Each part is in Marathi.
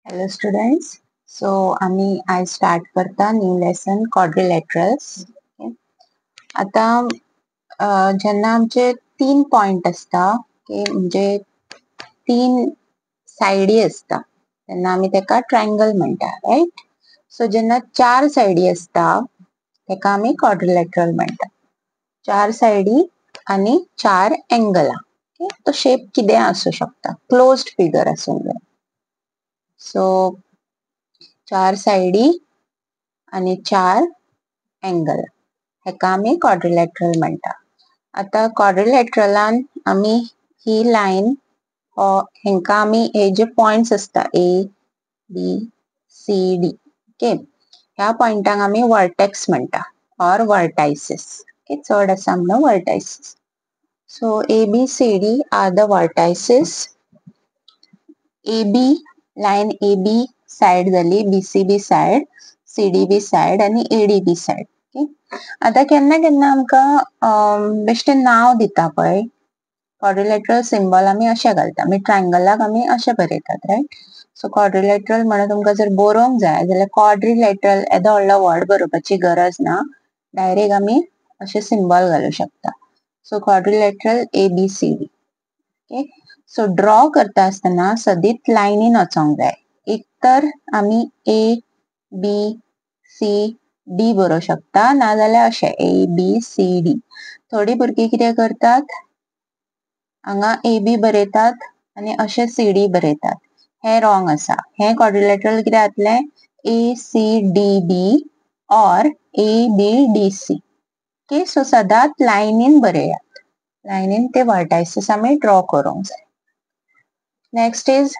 Hello students. So I start करता new lesson quadrilaterals. Okay. आता जेन्ना आमचे 3 पॉइंट असता म्हणजे 3 साइडी असता तेन्ना आमी तेका ट्रायंगल म्हणटा राइट. सो जेन्ना 4 साइडी असता तेका आमी क्वाड्रिलॅटरल म्हणटा. 4 साइडी आणि 4 एंगला. तो शेप कितें आसू शकता, क्लोज्ड फिगर आसूंक जाय. सो 4 साइडी आणि 4 एंगल हेका आमी क्वाड्रिलॅटरल म्हणटा. आता क्वाड्रिलॅटरलान आमी ही लाइन हेंका आमी हे जे पॉइंट्स असता A B C D okay, ह्या पॉइंटांक आमी वर्टेक्स म्हणटा और वर्टायसेस. ओके, चड आसा म्हणून vertices. So A B C D are the vertices. AB line AB side जाली, BCB साइड, CDB साइड आणि ADB साइड. ओके, आता केन्ना केन्ना आमकां बेश्टे नाव दिता पळय क्वाड्रिलॅटरल सिम्बॉल आमी अशें घालता, मागीर ट्रायंगलाक आमी अशें बरयतात राइट. सो क्वाड्रिलॅटरल म्हणून तुमकां जर बरोवंक जाय जाल्यार क्वाड्रिलॅटरल येदो व्हडलो वर्ड बरोवपाची गरज ना, डायरेक्ट आमी अशें सिम्बॉल घालूं शकता. So quadrilateral ABCD. Okay, so draw करता आसतना सदीत लायनीन वचोंक जाय. एक तर आमी A B C D बरोवंक शकता, नाजाल्यार अशें A B C D. थोडी भुरगीं कितें करतात, हांगा AB बरयतात आणि अशें CD बरयतात. हे रॉंग आसा. हे क्वाड्रिलॅटरल कितें जातलें ACDB और ABDC. ओके, सो सदांच लायनीन बरयात. लायनीन ते वर्टायसेस आमी ड्रॉ करूंक जाय. नेक्स्ट इज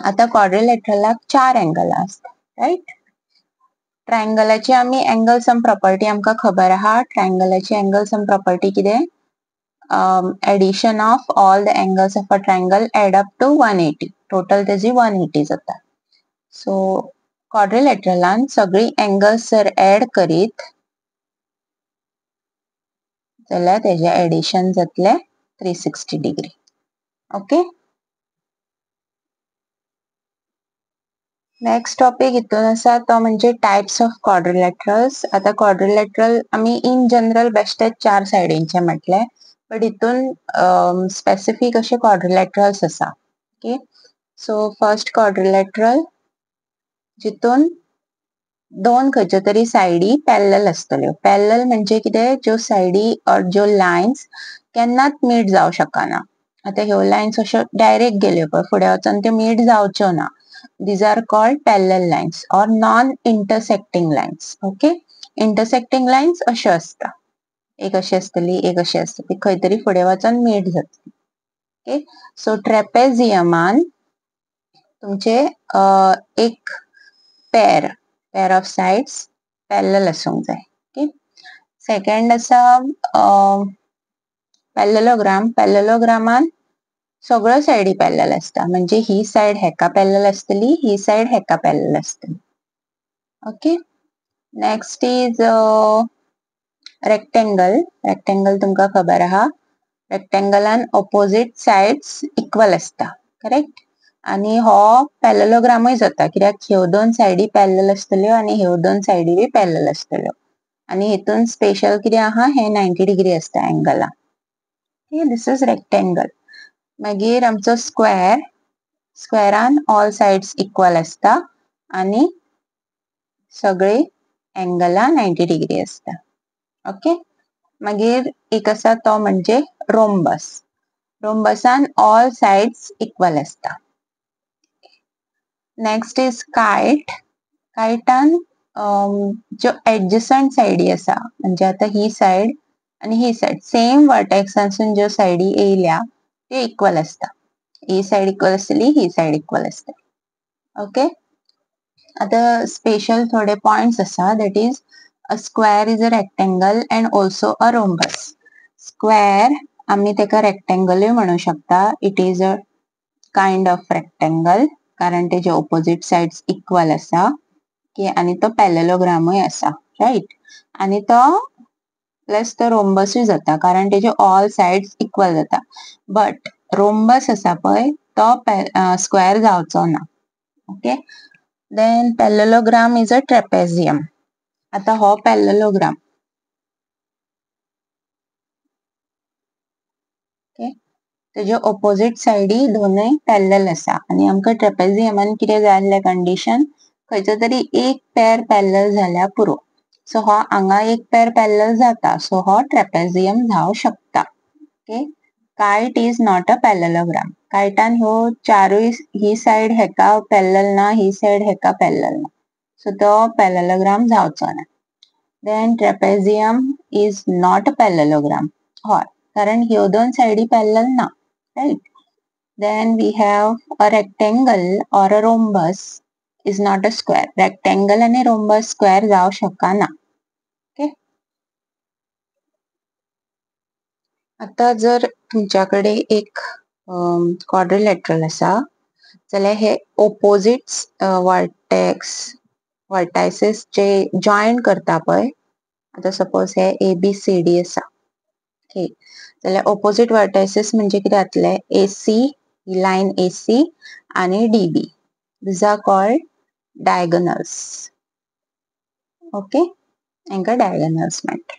आता क्वाड्रिलॅटरलाक 4 एंगला असता राइट. ट्रायंगलाची आमी एंगल सम प्रॉपर्टी आमकां खबर आहा. ट्रायंगलाची एंगल सम प्रॉपर्टी कितें, addition of all the angles of a triangle add up to 180. Total तेजी 180 जाता. सो क्वाड्रिलॅटरलान सगळी एंगल्स जर एड करीत जाल्यार तेजे एडिशन जातले 360 डिग्री. ओके, नेक्स्ट टॉपिक हितून आसा तो म्हणजे टाइप्स ऑफ क्वाड्रिलॅटरल्स. आता क्वाड्रिलॅटरल आमी इन जनरल बेश्टे 4 साइडींचे म्हटले, बट हितून स्पेसिफिक अशे क्वाड्रिलॅटरल्स आसा. ओके, सो फर्स्ट क्वाड्रिलॅटरल जितून दोन खंयच्यो तरी साइडी पॅरलल आसतल्यो. पॅरलल म्हणजे कितें, ज्यो साइडी और ज्यो लायन्स केन्नाच मीट जावं शकना. आता ह्यो लायन्स अश्यो डायरेक्ट गेल्यो पळय फुडें वचोन त्यो मीट जावच्यो ना. These are called parallel lines or non-intersecting lines. Okay, intersecting lines अशो असता, एक अशी असतली, एक अशी असतली, खंय तरी फुडें वचोन मीट जातली. ओके, सो ट्रेपेझियमान तुमचे एक पेर ऑफ साइड्स पॅरलल आसूंक जाय. ओके, सेकंड आसा पॅरललोग्राम. पॅरललोग्रामान सगळ्यो साइडी पॅरलल असता, म्हणजे ही साइड हेका पॅरलल असतली, ही साइड हेका पॅरलल असतली. Okay, next is rectangle. Rectangle तुमकां खबर आहा, रेक्टेंगलान ऑपोजिट साइड्स इक्वल असता करेक्ट. आणि हो पॅरललोग्रामूय जाता, कित्याक ह्यो दोन साइडी पॅरलल असतल्यो आणि ह्यो दोन साइडी बी पॅरलल असतल्यो. आणि हितून स्पेशल कितें आहा, हे 90 डिग्री असता एंगला. Okay, this is rectangle. मागीर आमचो स्क्वेअर. स्क्वेअरान ऑल साइड्स इक्वल असता आणि सगळी एंगला 90 डिग्री असता. ओके, मागीर एक आसा तो म्हणजे रोम्बस. रोम्बसान ऑल साइड्स इक्वल असता. Next is kite. काइटान ज्यो एडजसंट साइडी आसा, म्हणजे आता ही साइड आणि ही साइड सेम वर्टेक्सांसून ज्यो साइडी येयल्या त्यो इक्वल असता. ही साइड इक्वल असतली, ही साइड इक्वल असतली. ओके, आता स्पेशल थोडे पॉइंट्स आसा, that is a square is a rectangle and also a rhombus. Square आम्ही तेका रेक्टेंगलूय म्हणू शकता. It is a kind of rectangle कारण तेजे ऑपोजिट साइड्स इक्वल आसा. आणि तो पॅरललोग्रामूय आसा राइट. आणि तो प्लस तो रोम्बसूय जाता कारण तेजे ऑल साइड्स इक्वल जाता. बट रोम्बस आसा पळय तो स्क्वेअर जावचो ना. Okay. Then parallelogram is a trapezium. आता हो पॅरलेलोग्राम, ओके, तेजे ऑपोजिट सायडी दोनूय पॅरलल आसा आनी आमकां ट्रेपेझियमान कितें जाय आसलें कंडिशन, खंयचो तरी एक पेर पॅरलल जाल्यार पुरो. सो हो हांगा एक पेर पॅरलल जाता, सो हो ट्रेपेझियम जावं शकता. Okay. Kite is not a parallelogram. कायटान ह्यो चारूय, ही सायड हेका पॅरलल ना, ही सायड हेका पॅरलल ना, सो तो पॅरलेलोग्राम जावचो ना. Then trapezium is not a parallelogram. हय, कारण ह्यो दोन सायडी पॅरलल ना, right. Then we have a rectangle or a rhombus is not a square. Rectangle आणि rhombus square जाऊ शकना. ओके. आता जर तुमच्याकडे एक क्वाड्रिलॅटरल असा जाल्यार हे ऑपोजिट्स वर्टायसेस जे जॉइन करता पळय, आता सपोज हे ABCD असा, ओके, जाल्यार ऑपोजिट वर्टायसेस म्हणजे कितें जातले, AC, लाइन AC आणि DB. These are called diagonals. Okay, हांकां diagonals म्हणटा.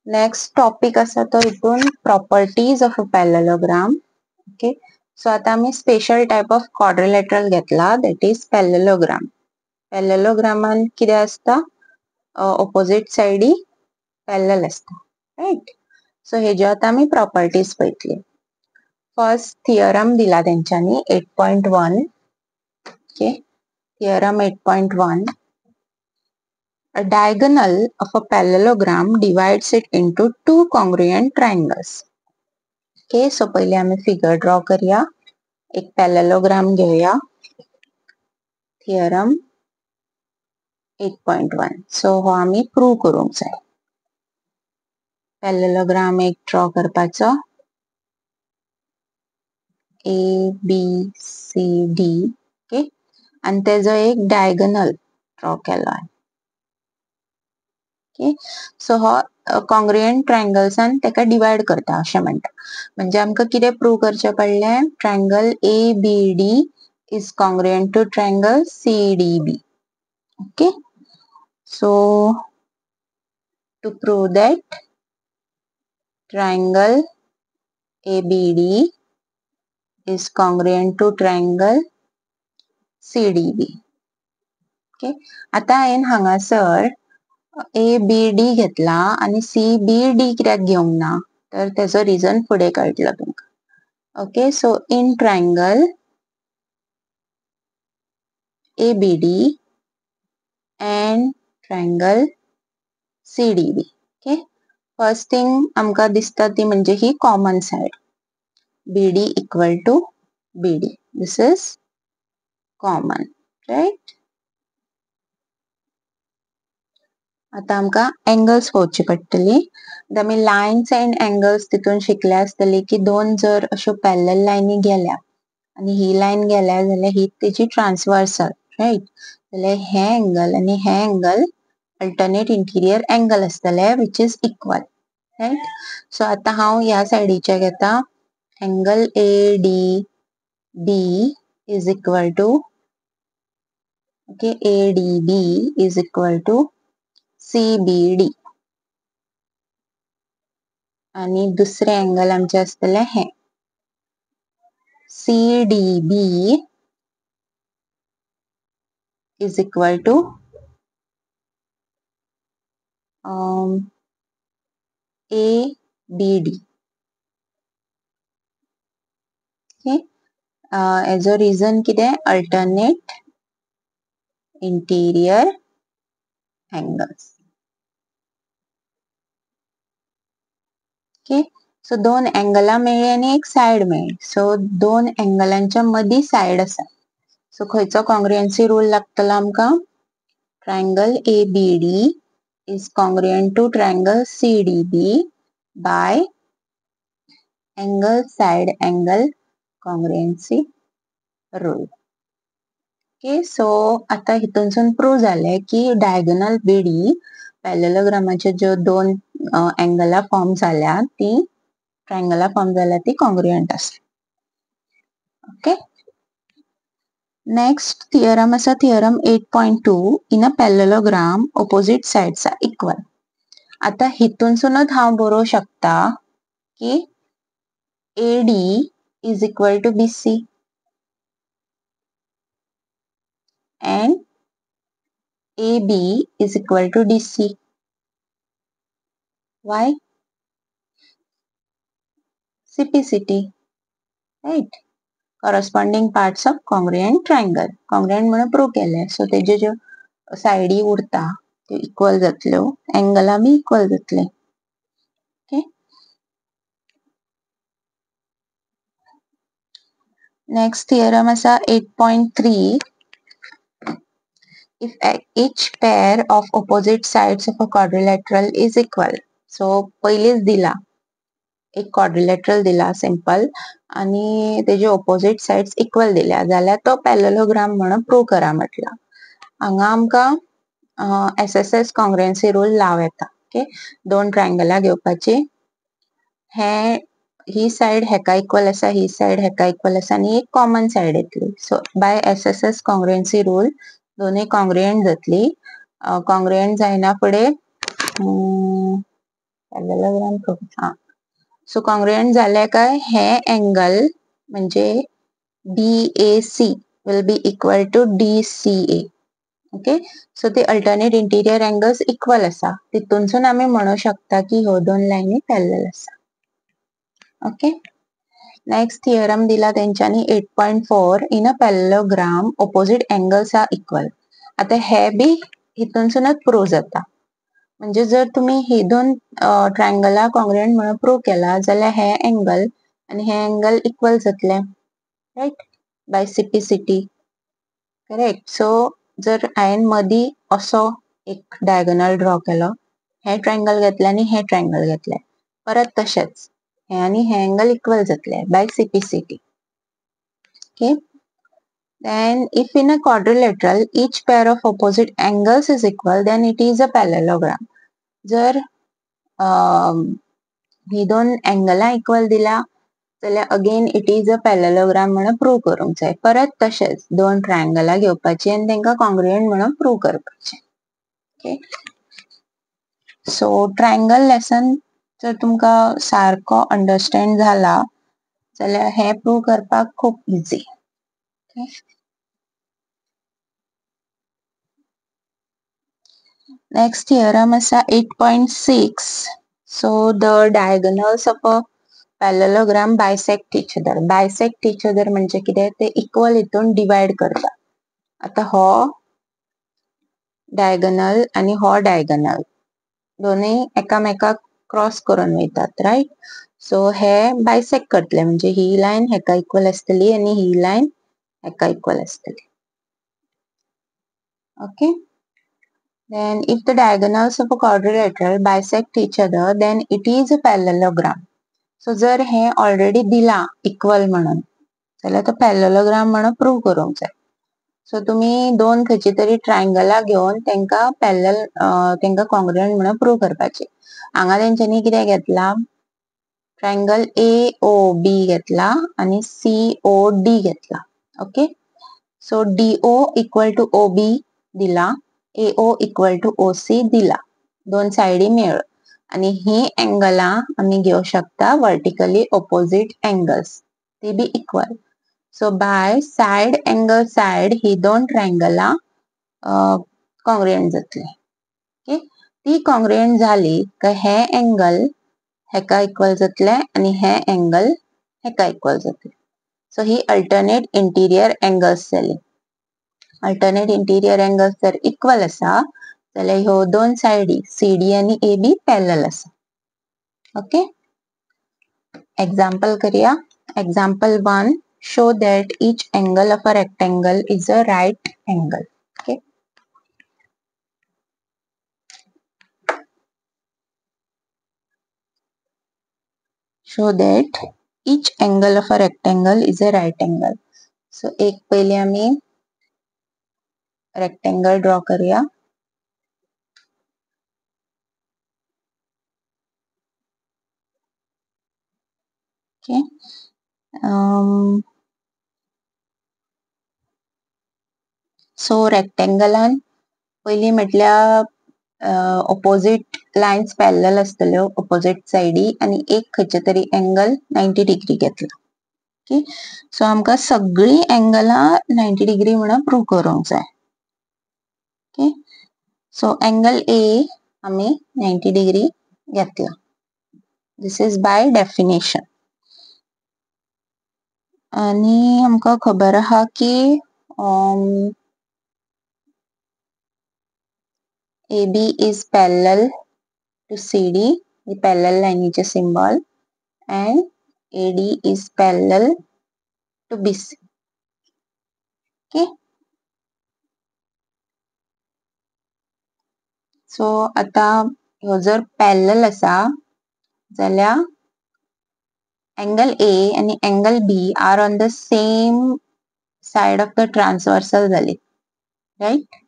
नेक्स्ट टॉपिक आसा तो हितून properties of a parallelogram. Okay. So आता आमी स्पेशल टाइप ऑफ क्वाड्रिलॅटरल घेतला, दॅट इज पॅरलेलोग्राम. पॅरलेलोग्रामान कितें आसता, ऑपोजिट सायडी पॅरलल आसता, राईट. सो हेजे आता आमी प्रॉपर्टीज पळयतली. फर्स्ट थियरम दिला तेंच्यांनी 8.1. Okay. Theorem 8.1. A diagonal of a parallelogram divides it into two congruent triangles. Okay. So पहिले आम्ही फिगर ड्रॉ करूया. एक पॅरलेलोग्राम घेऊया. थियरम 8.1. सो हो आम्ही प्रूव्ह करूंक जाय. पॅरलेलोग्राम एक ड्रॉ करपाचो. ABCD. ओके. आणि तेजो एक डायगोनल ड्रॉ केलाय. ओके. सो हो कॉन्ग्रुएंट ट्रायंगल्सान तेका डिवाइड करता अशें म्हणटा. म्हणजे आमकां कितें प्रूव्ह करचें पडलें, triangle ABD is congruent to triangle CDB. Okay. So to prove that triangle ABD is congruent to triangle CDB. Okay. आता हांवें हांगासर ABD घेतला आणि CBD कित्याक घेवंक ना, तर तेजो रिझन फुडें कळटलो तुमकां. Okay. So in triangle ABD and triangle CDB. Okay. First thing आमकां दिसता ती म्हणजे ही common side, BD equal to BD. This is common, right. आता आमकां एंगल्स पळोवची पडटली. आतां आमी लायन्स एंड एंगल्स तितून शिकले आसतली की दोन जर अश्यो पॅरलल लायनी गेल्या आनी ही लायन गेल्या जाल्यार ही तेजी ट्रान्सवर्सल, राईट. जाल्यार हे एंगल आनी हे एंगल अल्टरनेट इंटिरियर एंगल आसतले which is equal, right. So आता हांव ह्या सायडीचे घेता. Angle ADB is equal to, okay, ADB is equal to CBD. आणि दुसरे एंगल आमचे आसतले हे CDB is equal to ABD. Okay. As a reason कितें, alternate interior angles. Okay. So दोन एंगलां मेळ्ळी आनी एक साइड मेळ्ळी. सो दोन एंगलांच्या मदी साइड आसा. सो खंयचो कॉन्ग्रुएन्सी रूल लागतलो आमकां, triangle ABD is congruent to triangle CDB by angle side angle congruency rule. Okay. So आता हितूनसून प्रूव्ह जालें की डायगोनल BD पॅरलेलोग्रामाचे ज्यो दोन एंगलां फॉर्म जाल्या ती ट्रायंगलां फॉर्म जाल्या ती कॉन्ग्रुएंट आसा. ओके. नेक्स्ट थिअरम असा theorem 8.2 in a parallelogram opposite sides are equal. आता हितूनसूनच हांव बरोवं शकता की AD is equal to BC and AB is equal to DC. Why? CPCT, right? Corresponding parts of congruent triangle. Congruent म्हणून प्रूव्ह केले, सो तेजे ज्यो साइडी उरता त्यो इक्वल जातल्यो, एंगला बी इक्वल जातले. ओके. नेक्स्ट थिअरम असा 8.3. if each pair of opposite sides of a quadrilateral is equal. So पहिलेच दिला एक quadrilateral दिला सिंपल आणि तेजे ऑपोजिट साइड्स इक्वल दिल्या जाल्यार तो पॅरलेलोग्राम म्हणून प्रूव्ह करा म्हटला. हांगा आमकां SSS कॉंग्रुएन्सी रूल लाव येता. ओके. दोन ट्रायंगला घेवपाची, हे ही साइड हेका इक्वल आसा, ही साइड हेका इक्वल आसा आणि एक कॉमन साइड येतली. सो बाय SSS कॉंग्रुएन्सी रूल दोन्ही कॉंग्रुएंट जातली. कॉंग्रुएंट जायना फुडें पॅरलेलोग्राम सो कॉंग्रुएंट जाले काय हे एंगल म्हणजे BAC will be equal to DCA. Okay. So ते अल्टरनेट इंटिरियर एंगल्स इक्वल आसा, तितूनसून आम्ही म्हणू शकता की ह्यो दोन लाईनी पॅरलल आसा. ओके. नेक्स्ट थिअरम दिला तेंच्यांनी 8.4 in a parallelogram opposite angles are equal. आता हे बी हितूनसूनच प्रूव्ह जाता. म्हणजे जर तुम्ही हे दोन ट्रायंगला कॉंग्रुएंट म्हणून प्रूव्ह केला जाल्यार हे एंगल आणि हे एंगल इक्वल जातले, right, by CPCT. Correct. So जर हायेन मदी असो एक डायगोनल ड्रॉ केलो, हे ट्रायंगल घेतले आणि हे ट्रायंगल घेतले, परत तशेंच हे आणि हे एंगल इक्वल जातले by CPCT. Okay. Then if in a quadrilateral each pair of opposite angles is equal, then it is a parallelogram. जर ही दोन एंगला इक्वल दिला जाल्यार again it is a parallelogram म्हणून प्रूव्ह करूंक जाय. परत तशेंच दोन ट्रायंगला घेवपाची आणि तांकां कॉंग्रुएंट म्हणून प्रूव्ह करपाचे. ओके. सो ट्रायंगल लेसन जर तुमकां सारको अंडरस्टँड झाला जाल्यार हे प्रूव्ह करपाक खूप इझी. ओके. नेक्स्ट थिअरम असा 8.6. so the diagonals of a parallelogram bisect each other. Bisect each other म्हणजे कितें, ते इक्वल हितून डिवाइड करता. आता हो डायगोनल आणि हो डायगोनल दोन्ही एकामेकाक क्रॉस करून वयतात, राइट. सो हे बायसेक्ट करतले म्हणजे ही लाइन हेका इक्वल आसतली आणि ही लाइन हेका इक्वल आसतली. Okay. Then if the diagonals of a quadrilateral bisect each other, then it is a parallelogram. So जर हे ऑलरेडी दिला इक्वल म्हणून जाल्यार तो पॅरलेलोग्राम म्हणून प्रूव्ह करूंक जाय. सो तुम्ही दोन खंयची तरी ट्रायंगला घेवन तांकां पॅरलल तांकां कॉंग्रुएंट म्हणून प्रूव्ह करपाचे. हांगा तेंच्यांनी कितें घेतला, ट्रायंगल AOB घेतला आणि COD घेतला. Okay. So DO equal to OB दिला, AO इक्वल टू OC दिला, दोन साइडी मेळ आणि ही एंगला आम्ही घेऊ शकता वर्टिकली ऑपोजिट एंगल्स, ती be equal. So by side angle side ही दोन ट्रायंगला कॉंग्रुएंट जातली. ओके. ती कॉंग्रुएंट झाली का हे एंगल हेका इक्वल जातले आणि हे एंगल हेका इक्वल जातले. सो ही अल्टरनेट इंटिरियर एंगल्स जाली. अल्टरनेट इंटिरियर एंगल्स जर इक्वल आसा जाल्यार ह्यो दोन साइडी CD आणि AB पॅरलल आसा. ओके. एक्झाम्पल करूया. Example 1, show that each angle of a rectangle is a right angle. Okay. Show that each angle of a rectangle is a right angle. So एक पहिले आम्ही रेक्टेंगल ड्रॉ करूया. ओके. सो रेक्टेंगलान पयली म्हटल्यार ऑपोजिट लायन्स पॅरलल आसतल्यो ऑपोजिट सायडी आणि एक खंयचे तरी एंगल 90 डिग्री घेतला. ओके, सो आमकां सगळी एंगलां 90 डिग्री म्हणून प्रूव करूंक जाय. ओके, सो एंगल ए आमी 90 डिग्री घेतला. दिस इज बाय डेफिनेशन. आणि आमकां खबर आहा की AB is parallel to CD, the parallel lineage symbol, and AD is parallel to BC. Okay. So आता ह्यो जर parallel असा जाल्यार angle A and angle B are on the same side of the transversal जाली, right?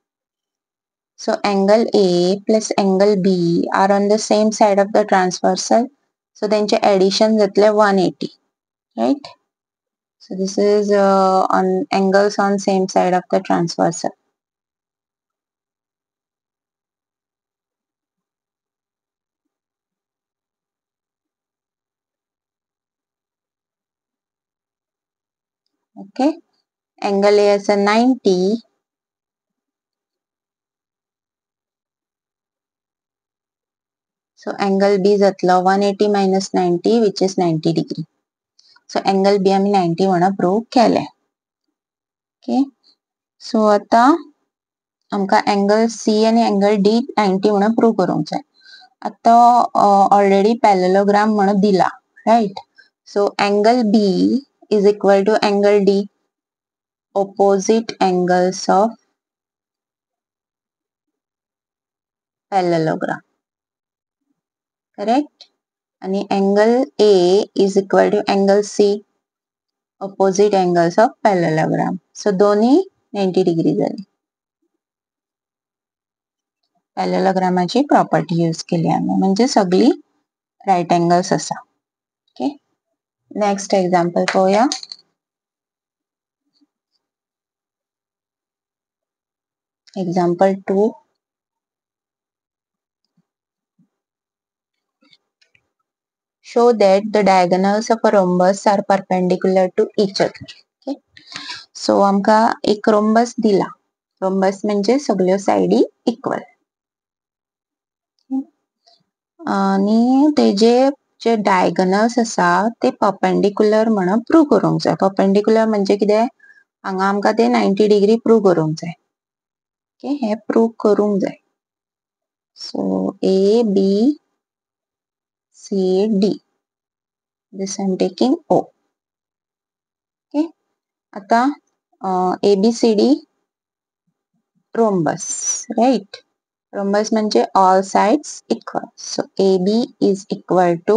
So angle A plus angle B are on the same side of the transversal. So त्यांचे addition जातले 180, right? So this is on angles on same side of the transversal. Okay, angle A is a 90. So angle B जातलो 180 minus 90, which is 90 degree. So angle B आम्ही 90 म्हणून प्रूव केले. Okay, so आता आमका angle C आणि angle D 90 म्हणून प्रूव करूंक जाय. आता ऑलरेडी पॅरलेलोग्राम म्हणून दिला, right? So angle B is equal to angle D, opposite angles of parallelogram, correct? आणि angle A is equal to angle C, opposite angles of parallelogram. So दोन्ही 90 डिग्री झाली. पॅरलेलोग्रामाची प्रॉपर्टी यूज केली आम्ही, म्हणजे सगळी राईट अँगल्स असा. ओके, नेक्स्ट एक्झाम्पल पाहूया. Example 2. Show that the diagonals of a rhombus are perpendicular to each other. Okay, so आमका एक rhombus दिला. rhombus म्हणजे सगळ्यो साइडी इक्वल आणि तेजे जे डायगोनल्स असा ते परपेंडिक्युलर म्हणून प्रूव करूंक जाय. परपेंडिक्युलर म्हणजे कितें, हांगा आमका ते 90 डिग्री प्रूव करूंक जाय. ओके, हे प्रूव करूंक जाय. So A B C D, this I am taking O. Okay, आता ABCD rhombus, right? rhombus म्हणजे all sides equal. So AB is equal to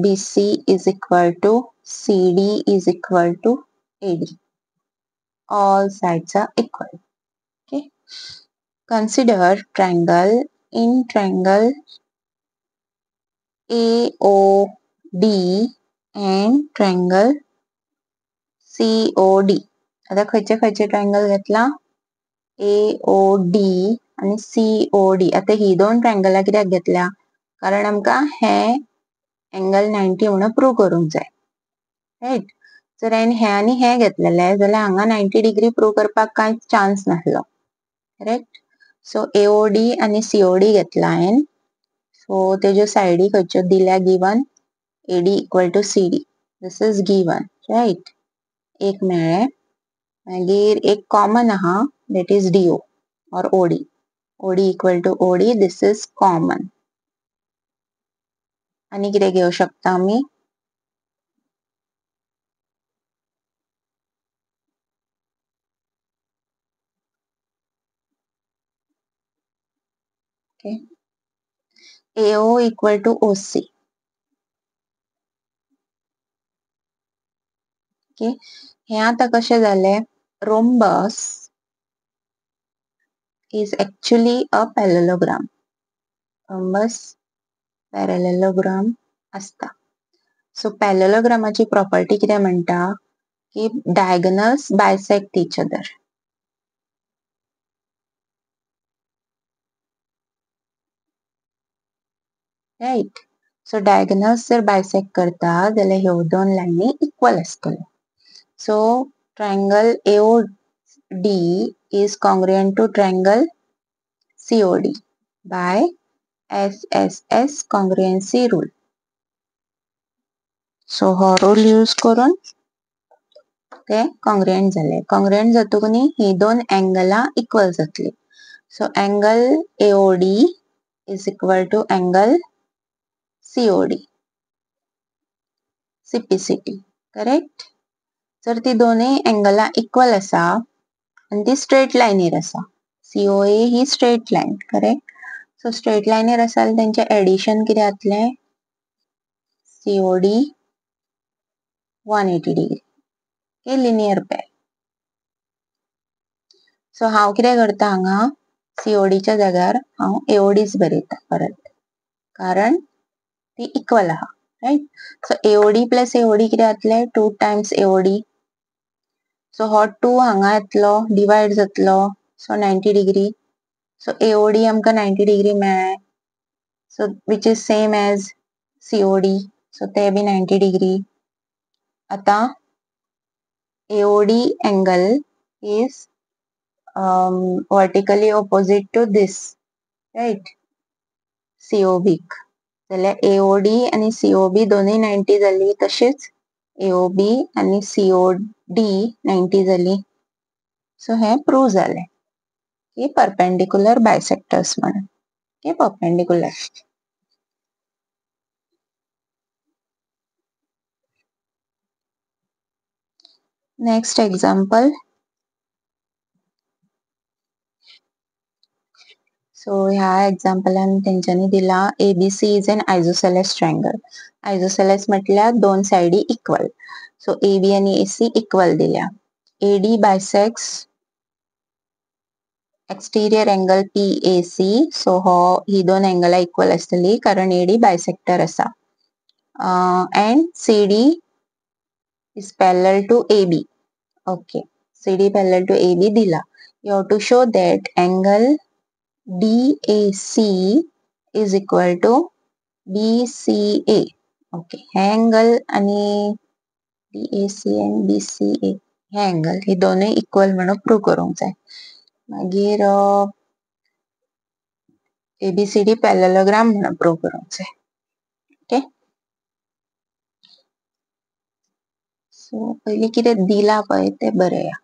BC is equal to CD is equal to AD. All sides are equal. Okay, consider triangle in triangle AOD and triangle COD. आता खयचे खयचे ट्रायंगल घेतला, AOD आणि COD. आता ही दोन ट्रायंगला कित्याक घेतल्या, कारण आमका हे एंगल 90 म्हणून प्रूव करूंक जाय, राइट? जर हांवें हे आणि हे घेतलेले जाल्यार हांगा 90 डिग्री प्रूव करपाक कांयच चान्स नासलो, करेक्ट? सो AOD आणि COD घेतला हांवें. सो तेज्यो साइडी खंयच्यो दिल्या given, AD equal to CD. This is given, right? एक मेळ्ळे. मागीर एक कॉमन आहा, that is DO or OD. OD equal to OD, this is common. आणि कितें घेऊ शकता आमी, okay, AO equal to OC. Okay, हे आता कशें जालें, rhombus is actually a parallelogram. rhombus parallelogram असता. सो पॅरलेलोग्रामाची प्रॉपर्टी कितें म्हणटा की diagonals bisect each other. Right. So diagonals जर बायसेक्ट करता जाल्यार ह्यो दोन लायनी इक्वल आसतल्यो. So triangle AOD is congruent to triangle COD by SSS congruency rule. So हो रूल यूज करून ते कॉंग्रुएंट झाले. कॉंग्रुएंट जातकून ही दोन एंगला इक्वल जातली. So angle AOD is equal to angle COD. CPCT. Correct. जर ती दोन्ही एंगला इक्वल असा आणि ती स्ट्रेट लाईनीर असा. COA ही straight line. Correct. So straight लाईनीर असाल त्यांचे एडिशन किती जातले COD 180 degree. Okay linear pair. So हांव कितें करता हांगा CODच्या जाग्यार हांव AODच बरयता परत कारण ती इक्वल आहा. Right. So AOD plus AOD कितें जातले 2 टाइम्स AOD. सो हो 2 हांगा येतलो डिवाइड जातलो सो 90 डिग्री. सो AOD आमकां 90 डिग्री मेळ्ळे. So which is same as COD. So ते बी 90 डिग्री. आता AOD angle is vertically opposite to this, right? COB. जाल्यार AOD आणि COB दोन्ही 90 जाली तशीच AOB आणि COD 90 जाली. सो हे प्रूव्ह जाले की परपेंडिक्युलर बायसेक्टर्स म्हणून. Okay perpendicular. Next example. So ह्या एक्झाम्पलान तेंच्यांनी दिला ABC is an isosceles triangle. Isosceles म्हटल्यार दोन साइडी इक्वल. सो AB आणि AC इक्वल दिल्या. AD bisects exterior angle PAC. So ही दोन एंगला इक्वल असतली कारण AD बायसेक्टर असा. And CD is parallel to AB. Okay. CD parallel to AB दिला. You have to show that angle DAC is equal to BCA. Okay. हे angle आणि DAC and BCA हे angle हे दोन्ही इक्वल म्हणून प्रूव्ह करूंक जाय. मागीर ABCD पॅरलेलोग्राम म्हणून प्रूव्ह करूंक जाय. ओके. सो पयली कितें दिला पळय ते बरया.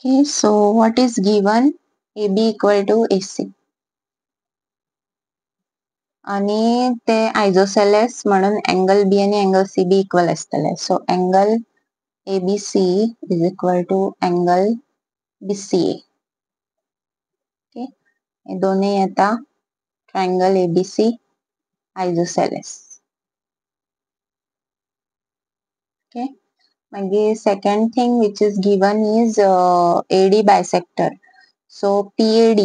Okay, so what is given? AB equal to AC. आणि ते आयसोसेलेस म्हणून एंगल B आणि एंगल CB इक्वल असतले. So angle ABC is equal to angle BCA. Okay. हे दोन्ही येता ट्रायंगल ABC आयसोसेलेस. ओके. मागीर second thing which is given is AD bisector. So PAD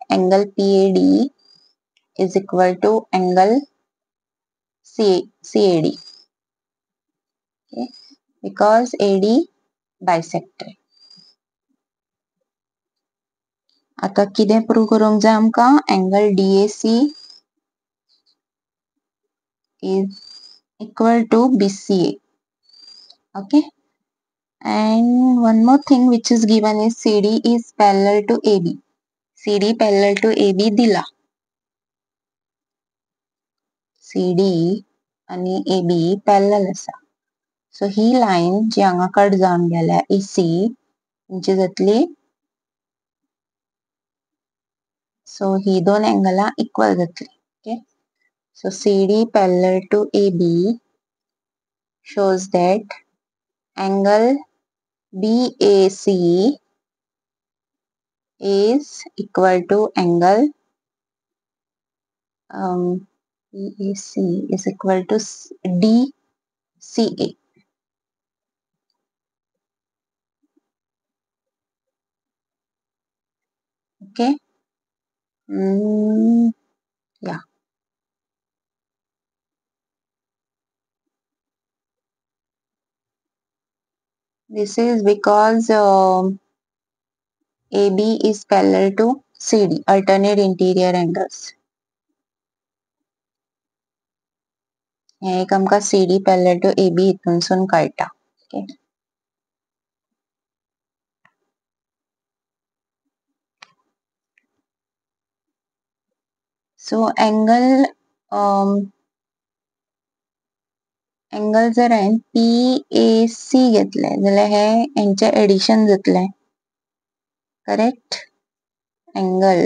angle PAD is equal to angle CAD. Okay. Because AD bisector. आता कितें प्रूव्ह करूंक जाय आमकां angle DAC is equal to BCA. Okay. And one more thing which is given is CD is parallel to AB. CD parallel to AB दिला. CD आणि AB parallel असा. सो ही लाइन जी हांगा कट जावन गेल्या AC म्हणजे जातली. सो ही दोन एंगला इक्वल जातली. Okay. So CD parallel to AB shows that angle BAC is equal to angle BAC is equal to DCA. Okay. Yeah. This is because AB is parallel to CD, alternate interior angles. हे एक आमका CD parallel to AB हितूनसून कळटा. Okay. So angle जर हांवें PAC घेतले जाल्यार हे यांचे एडिशन जातले. करेक्ट. एंगल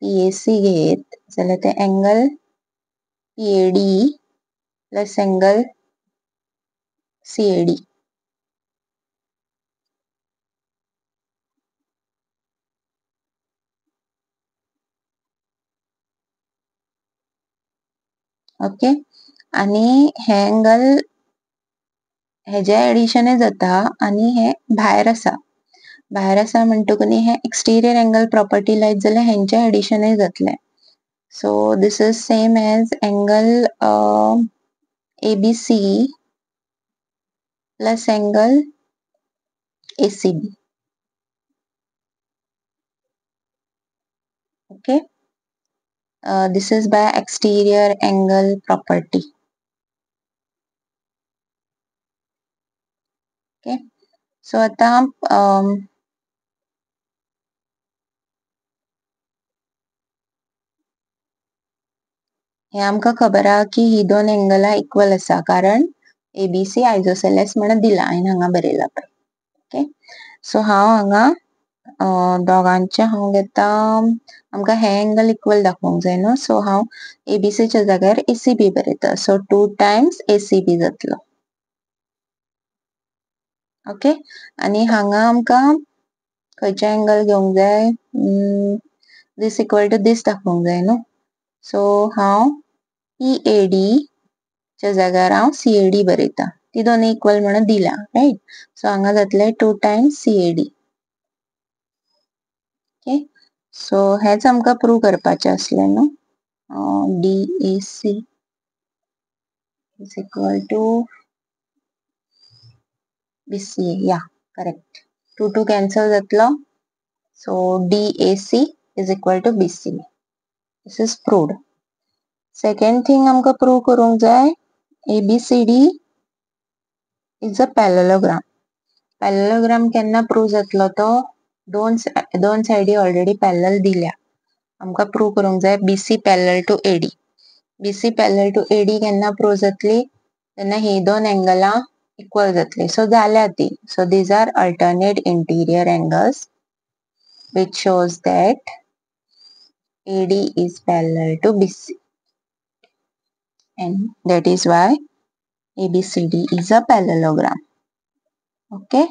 PAC घेत जाल्यार ते angle PAD plus angle CAD. Okay. आणि हे एंगल हेजे एडिशनय जाता आणि हे भायर आसा. भायर आसा म्हणटकूच हे एक्सटिरियर एंगल प्रॉपर्टी लायत जाल्यार हेंचे एडिशनय जातले. So this is same as angle ABC plus angle ACB. Okay. This is by exterior angle property. Okay. So आता हे आमका खबर आहा की ही दोन एंगला इक्वल आसा कारण ABC आयसोसेलेस म्हणून दिला हांवें हांगा बरयला पळय. ओके. सो हांव हांगा दोगांचे हांव घेता आमका हे एंगल इक्वल दाखोवंक जाय न्हू सो हांव ABC च्या जाग्यार ACB बरयता. सो 2 टाइम्स ACB जातलो. ओके. आणि हांगा आमका खंयचे एंगल घेवंक जाय दिस इक्वल टू दिस दाखोवंक जाय न्हू सो हांव PAD च्या जाग्यार हांव CAD बरयता. ती दोनूय इक्वल म्हणून दिला राइट. सो हांगा जातले 2 टाइम्स CAD. ओके. सो हेच आमका प्रूव करपाचे आसले न्हू DAC is equal to BCA. Yeah, correct. 2 cancel जातलो. So DAC is equal to BCA. This is proved. Second thing आमका प्रूव करूंक जाय ABCD is a parallelogram. Parallelogram केन्ना प्रूव जातलो तो दोन साइडी ऑलरेडी पॅरलल दिल्या. आमका प्रूव करूंक जाय BC parallel to AD. BC parallel to AD केन्ना प्रूव जातली तेन्ना ही दोन एंगला इक्वल जातली. सो जाल्या ती. So these are alternate interior angles which shows that AD is parallel to BC. And that is why ABCD is a parallelogram. Okay.